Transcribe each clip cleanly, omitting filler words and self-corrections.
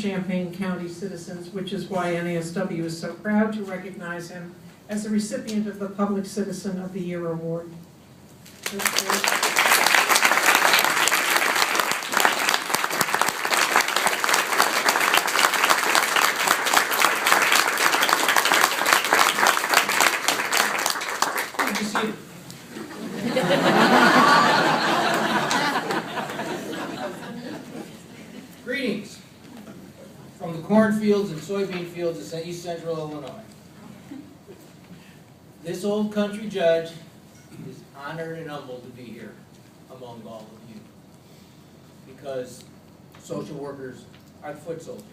Champaign County citizens, which is why NASW is so proud to recognize him as a recipient of the Public Citizen of the Year Award. Good to see you. Greetings from the cornfields and soybean fields of East Central Illinois. This old country judge is honored and humbled to be here among all of you, because social workers are the foot soldiers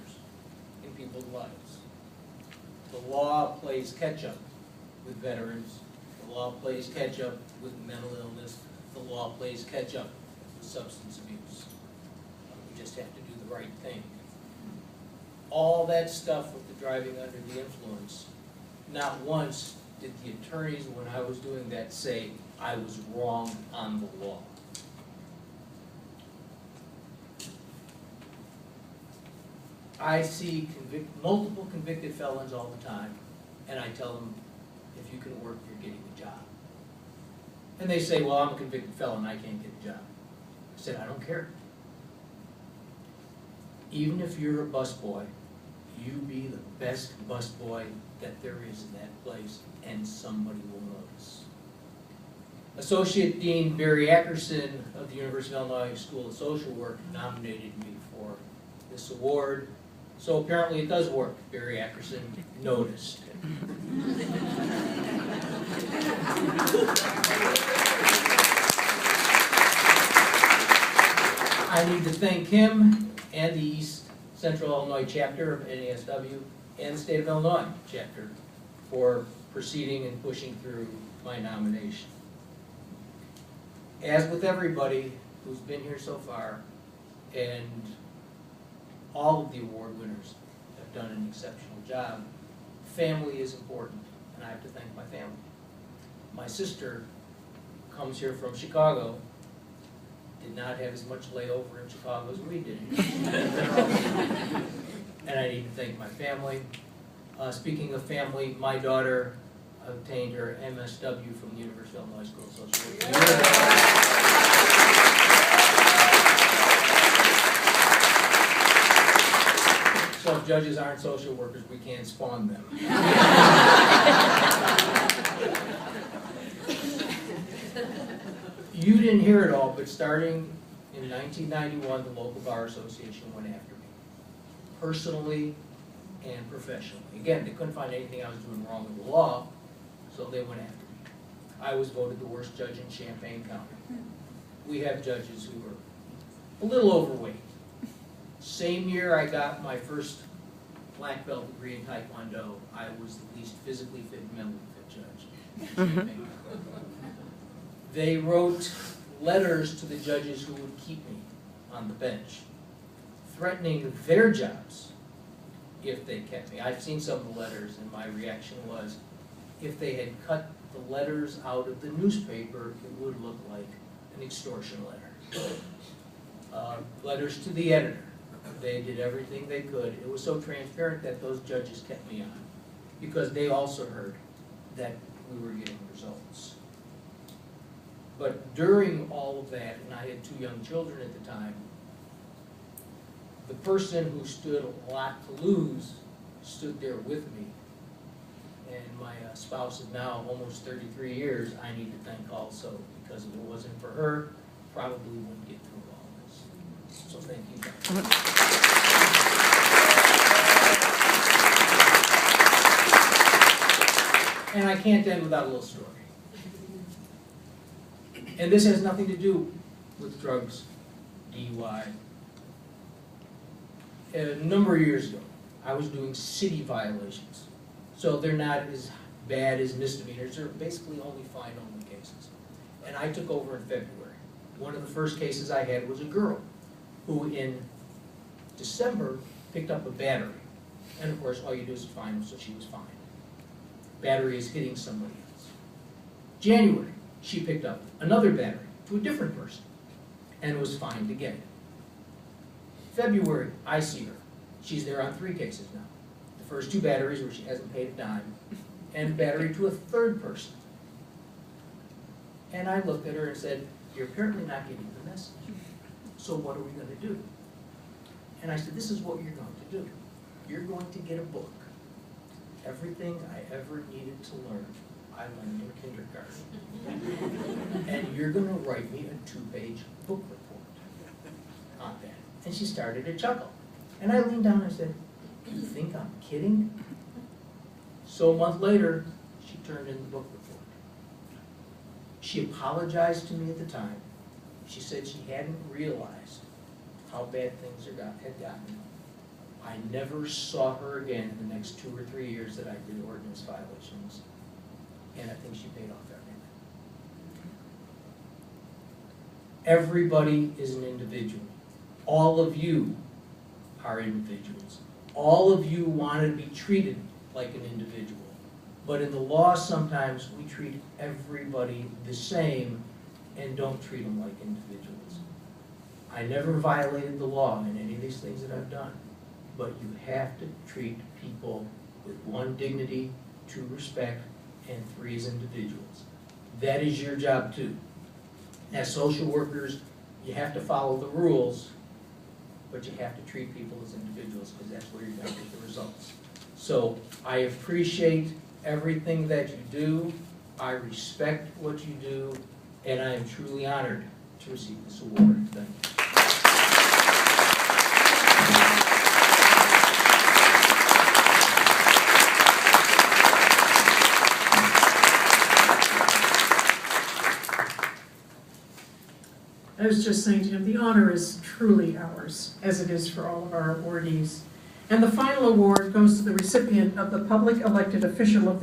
in people's lives. The law plays catch-up with veterans. The law plays catch-up with mental illness. The law plays catch-up with substance abuse. We just have to do the right thing. All that stuff with the driving under the influence, not once did the attorneys, when I was doing that, say I was wrong on the law. I see multiple convicted felons all the time, and I tell them, if you can work, you're getting a job. And they say, well, I'm a convicted felon, I can't get a job. I said, I don't care. Even if you're a busboy, you be the best busboy that there is in that place, and somebody will notice. Associate Dean Barry Ackerson of the University of Illinois School of Social Work nominated me for this award. So apparently it does work. Barry Ackerson noticed. I need to thank him and the East Central Illinois chapter of NASW and the State of Illinois chapter for proceeding and pushing through my nomination. As with everybody who's been here so far, and all of the award winners have done an exceptional job, family is important, and I have to thank my family. My sister comes here from Chicago, did not have as much layover in Chicago as we did. And I need to thank my family. Speaking of family, my daughter obtained her MSW from the University of Illinois School of Social Work. So if judges aren't social workers, we can't spawn them. You didn't hear it all, but starting in 1991, the local bar association went after me, personally and professionally. Again, they couldn't find anything I was doing wrong with the law, so they went after me. I was voted the worst judge in Champaign County. We have judges who are a little overweight. Same year I got my first black belt degree in Taekwondo, I was the least physically fit and mentally fit judge in Champaign County. They wrote letters to the judges who would keep me on the bench, threatening their jobs if they kept me. I've seen some of the letters, and my reaction was, if they had cut the letters out of the newspaper, it would look like an extortion letter. Letters to the editor. They did everything they could. It was so transparent that those judges kept me on, because they also heard that we were getting results. But during all of that, and I had 2 young children at the time, the person who stood a lot to lose stood there with me. And my spouse of now almost 33 years, I need to thank also, because if it wasn't for her, probably wouldn't get through all this. So thank you guys. And I can't end without a little story. And this has nothing to do with drugs, DUI. A number of years ago, I was doing city violations. So they're not as bad as misdemeanors. They're basically only fine-only cases. And I took over in February. One of the first cases I had was a girl who in December picked up a battery. And of course, all you do is fine them, so she was fined. Battery is hitting somebody else. January, she picked up another battery to a different person and was fined again. February, I see her. She's there on 3 cases now. The first 2 batteries where she hasn't paid a dime, and battery to a 3rd person. And I looked at her and said, you're apparently not getting the message. So what are we going to do? And I said, this is what you're going to do. You're going to get a book. Everything I ever needed to learn, I learned in kindergarten. And you're going to write me a 2-page book report on that. And she started to chuckle. And I leaned down and I said, you think I'm kidding? So a month later, she turned in the book report. She apologized to me at the time. She said she hadn't realized how bad things had gotten. I never saw her again in the next 2 or 3 years that I did ordinance violations. And I think she paid off everything. Everybody is an individual. All of you are individuals. All of you want to be treated like an individual. But in the law, sometimes we treat everybody the same and don't treat them like individuals. I never violated the law in any of these things that I've done. But you have to treat people with 1, dignity, 2, respect, and 3, as individuals. That is your job too. As social workers, you have to follow the rules, but you have to treat people as individuals because that's where you're going to get the results. So I appreciate everything that you do. I respect what you do, and I am truly honored to receive this award. Thank you. I was just saying to him, the honor is truly ours, as it is for all of our awardees. And the final award goes to the recipient of the Public Elected Official of the